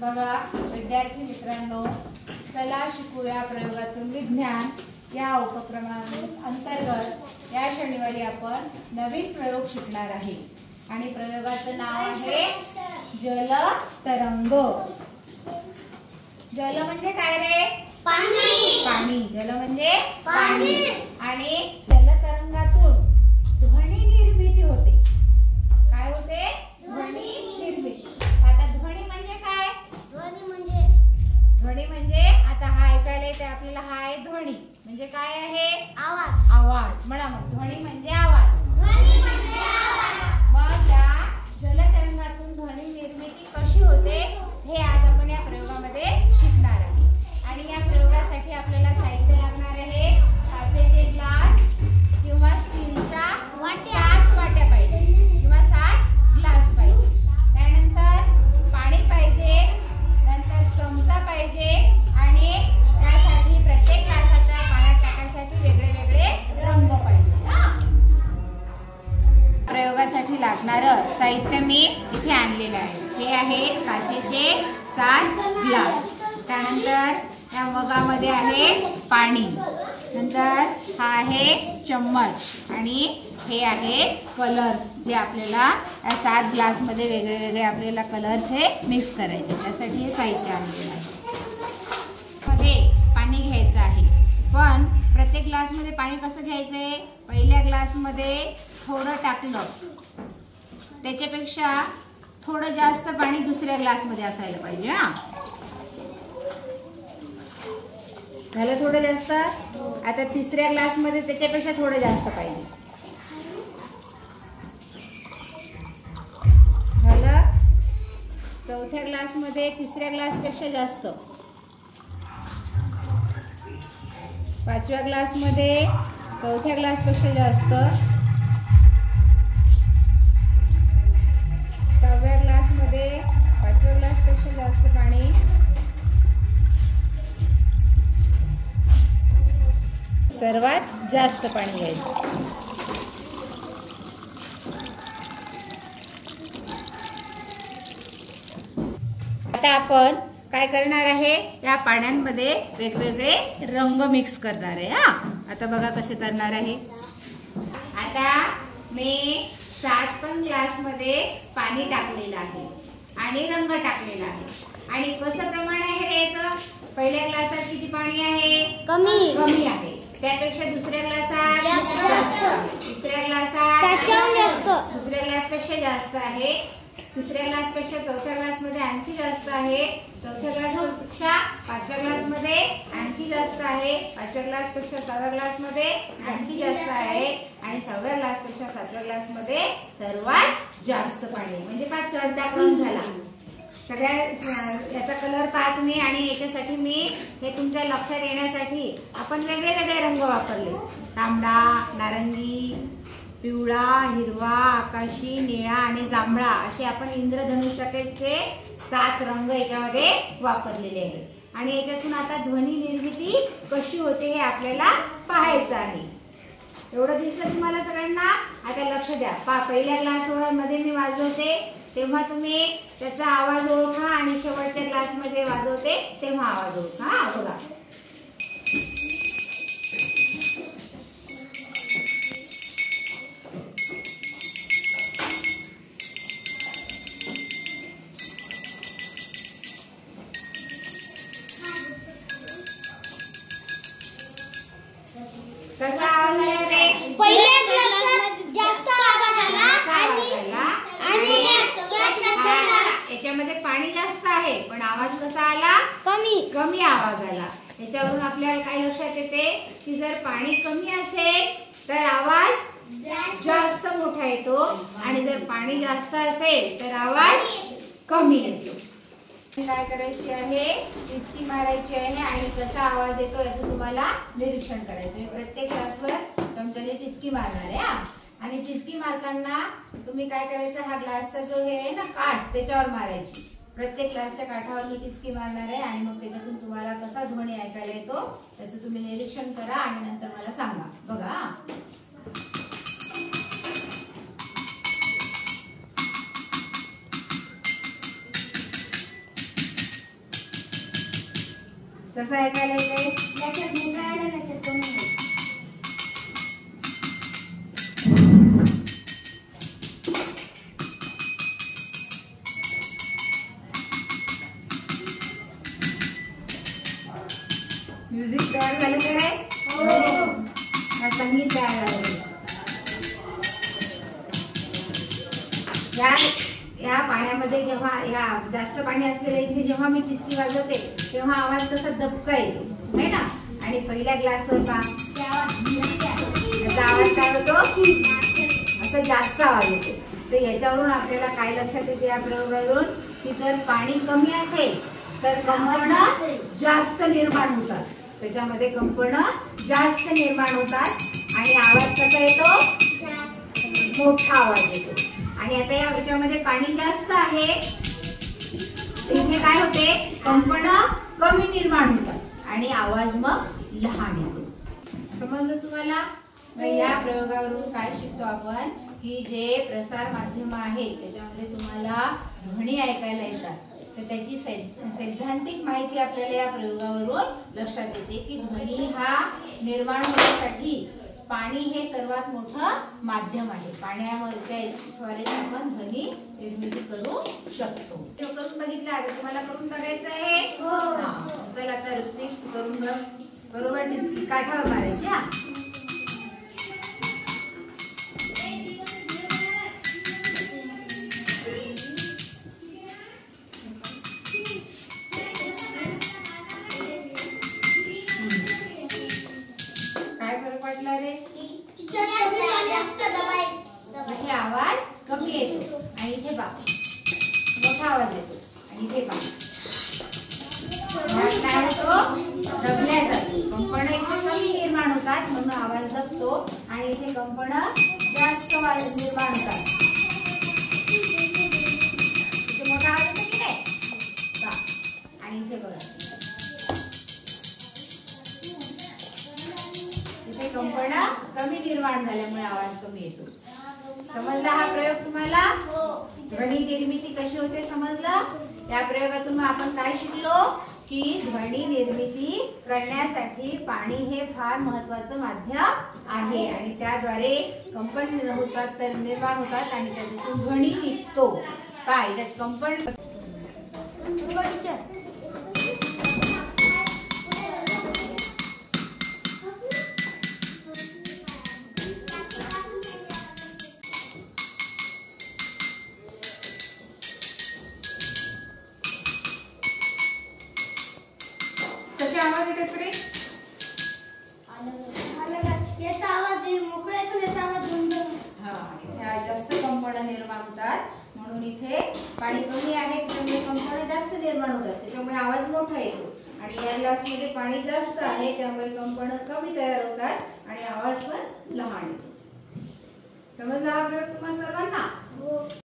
बघा विद्यार्थी मित्रांनो, चला शिकूया प्रयोगातून विज्ञान या उपक्रमाअंतर्गत या शनिवारी आपण नवीन प्रयोग शिकणार आहे आणि प्रयोगाचं नाव आहे जल तरंग। जल म्हणजे काय रे? पाणी। पाणी। जल म्हणजे पाणी आणि जलतरंगातून ध्वनी निर्मिती होते। काय होते? ध्वनी निर्मिती। आता ध्वनी म्हणजे काय? ध्वनी म्हणजे आता हा ऐकायला येते आपल्याला, हा आहे ध्वनी म्हणजे काय आहे? आवाज। आवाज म्हणा मग, ध्वनी म्हणजे आवाज। ध्वनी म्हणजे आवाज। मग या जलतरंगातून ध्वनी निर्मिती कशी होते हे आज आपण या प्रयोगामध्ये शिकणार आहे। आणि या प्रयोगासाठी आपल्याला साहित्य लागणार आहे काचेचे ग्लास किंवा स्टीलच्या 7 वाट्या पाहिजे किंवा 7 ग्लास पाहिजे। त्यानंतर पाणी पाहिजे, नंतर चमचा पाहिजे आणि त्यासाठी प्रत्येक ग्लासाच्या पाण्यात टाकायसाठी वेगळे वेगळे रंग पाहिजे। प्रयोगासाठी लागणारं साहित्य मी इथे आणलेलं आहे। हे आहे काचेचे 7 ग्लास। त्यानंतर या मगामध्ये आहे पाणी, नंतर हा आहे चम्मच आणि हे आहे कलर्स, जे आपल्याला या 7 ग्लास मध्ये वेगळे वेगळे आपल्याला कलर्स हे मिक्स करायचे। त्यासाठी हे साहित्य आणलेलं आहे। मध्ये पाणी घ्यायचं आहे, पण प्रत्येक ग्लास मध्ये पाणी कसं घ्यायचंय? पहिल्या ग्लास मध्ये थोडं टाकलं, त्याच्यापेक्षा थोडं जास्त पाणी दुसऱ्या ग्लास मध्ये असायला पाहिजे। झालं थोडं जास्त। आता तिसऱ्या ग्लास मध्ये त्याच्यापेक्षा थोडं जास्त पाहिजे। झालं। चौथ्या ग्लास मध्ये तिसऱ्या ग्लास पेक्षा जास्त। 5व्या ग्लास मध्ये चौथ्या ग्लास पेक्षा जास्त। 6व्या ग्लास मध्ये 5व्या ग्लास पेक्षा जास्त पाणी। 7व्यात जास्त पाणी घ्यायचं। आता आपण काय करणार आहे? या पाण्यामध्ये वेगवेगळे रंग मिक्स करणार आहे। आता बघा कसे करणार आहे। आता मी 7 पण ग्लास मध्ये पाणी टाकलेलं आहे आणि रंग टाकलेला आहे। आणि कसं प्रमाण आहे रे याचं? पहिल्या ग्लासात किती पाणी आहे? कमी आहे। त्यापेक्षा दुसऱ्या ग्लासात जास्त, तिसऱ्या ग्लासात जास्त, दुसऱ्या ग्लास पेक्षा जास्त आहे, तिसऱ्या ग्लास पेक्षा चौथ्या ग्लास मध्ये आणखी जास्त आहे, चौथ्या ग्लास पेक्षा 5व्या ग्लास मध्ये आणखी जास्त आहे, 5व्या ग्लास पेक्षा 6व्या ग्लास मध्ये आणखी जास्त आहे आणि 6व्या ग्लास पेक्षा 7व्या ग्लास मध्ये सर्वात जास्त पाणी। म्हणजे 5 चढता क्रम झाला। सगळ्या याचा कलर पहा तुम्ही, आणि याच्यासाठी मी हे तुमच्या लक्षात येण्यासाठी आपण वेगळे वेगळे रंग वापरले। तांबडा, नारंगी, पिवळा, हिरवा, आकाशी, निळा आणि जांभळा असे आपण इंद्रधनुष्याचे 7 रंग याच्यामध्ये वापरलेले आहेत। आणि याच्यातून आता ध्वनी निर्मिती कशी होते हे आपल्याला पाहायचं आहे। एवढं दिसलं तुम्हाला सगळ्यांना? आता लक्ष द्या। पहिल्या ग्लास मध्ये मी वाजवते तेव्हा तुम्ही त्याचा आवाज ओळखा आणि शेवटच्या ग्लास मध्ये वाजवते तेव्हा आवाज ओळखा। बघा कसा आवाज आला रे? पहिल्या ग्लासात जास्त आवाज आला आणि याच्यामध्ये पाणी जास्त आहे पण आवाज कसा आला? कमी आवाज आला। याच्यावरून आपल्याला काय लक्षात येते की जर पाणी कमी असेल तर आवाज जास्त मोठा येतो आणि जर पाणी जास्त असेल तर आवाज कमी येतो। काय करायची आहे? टिचकी मारायची आहे आणि कसा आवाज येतो याचं तुम्हाला निरीक्षण करायचं। प्रत्येक ग्लासवर चमच्याने टिचकी मारणार आहे। आणि टिचकी मारताना तुम्ही काय करायचं? हा ग्लासचा जो हे आहे ना काठ, त्याच्यावर मारायची। प्रत्येक ग्लासच्या काठावर मी टिचकी मारणार आहे आणि मग त्याच्यातून तुम्हाला कसा ध्वनी ऐकायला येतो त्याचं तुम्ही निरीक्षण करा आणि नंतर मला सांगा। बघा कसं ऐकायला येते? याच्यात मोठा आहे आणि याच्यात कमी आहे. म्युझिक तयार झालं काय? संगीत तयार झालं. या पाण्यामध्ये जेव्हा या जास्त पाणी असलेल्या इथे जेव्हा मी टिचकी वाजवते तेव्हा आवाज तसा दबका येतो है ना. आणि पहिल्या ग्लासवर का त्याचा आवाज काय होतो? असं जास्त आवाज येतो. तर याच्यावरून आपल्याला काय लक्षात येते या प्रयोगावरून की जर पाणी कमी असेल तर कंपनं जास्त निर्माण होतात. त्याच्यामध्ये कंपनं जास्त निर्माण होतात आणि आवाज कसा येतो? मोठा आवाज येतो. आणि आता याच्यामध्ये पाणी जास्त आहे इथे काय होते? कंपनं कमी निर्माण होतात आणि आवाज मग लहान येतो. समजलं तुम्हाला? या प्रयोगावरून काय शिकतो आपण की जे प्रसार माध्यम आहेत त्याच्यामध्ये तुम्हाला ध्वनी ऐकायला येतात तर त्याची सैद्धांतिक माहिती आपल्याला या प्रयोगावरून लक्षात येते की ध्वनी हा निर्माण होण्यासाठी पाणी हे सर्वात मोठं माध्यम आहे. पाण्यामध्ये द्वारे आपण ध्वनी निर्मिती करू शकतो. करून बघितलं, आता तुम्हाला करून बघायचं आहे. चला तर करून बघ. बरोबर टिचकी काठावर मारायची. हा काय फरक पडला रे? इथे आवाज कमी येतो आणि इथे बा मोठा आवाज येतो आणि इथे बा काय होतो? दबल्या जातो. कंपनं इथे कमी निर्माण होतात म्हणून आवाज दबतो आणि इथे कंपनं जास्त निर्माण होतात. इथे मोठा आवाज येतो की नाही? आणि इथे बघा इथे कंपनं कमी निर्माण झाल्यामुळे आवाज कमी येतो. समजला हा प्रयोग तुम्हाला? ध्वनी निर्मिती कशी होते समजलं? या प्रयोगातून आपण काय शिकलो की ध्वनी निर्मिती करण्यासाठी पाणी हे फार महत्वाचं माध्यम आहे आणि त्याद्वारे कंपन होतात तर निर्माण होतात आणि त्याच्यातून ध्वनी निघतो. काय त्यात कंपन आवाज येतात रे? याचा आवाज मोकळा येतो, याचा आवाज बंद. इथे जास्त कंपनं निर्माण होतात म्हणून इथे पाणी कमी आहे त्यामुळे कंपनं जास्त निर्माण होतात त्याच्यामुळे आवाज मोठा येतो. आणि या ग्लासमध्ये पाणी जास्त आहे त्यामुळे कंपनं कमी तयार होतात आणि आवाज पण लहान येतो. समजला हा प्रयोग तुम्हाला सर्वांना?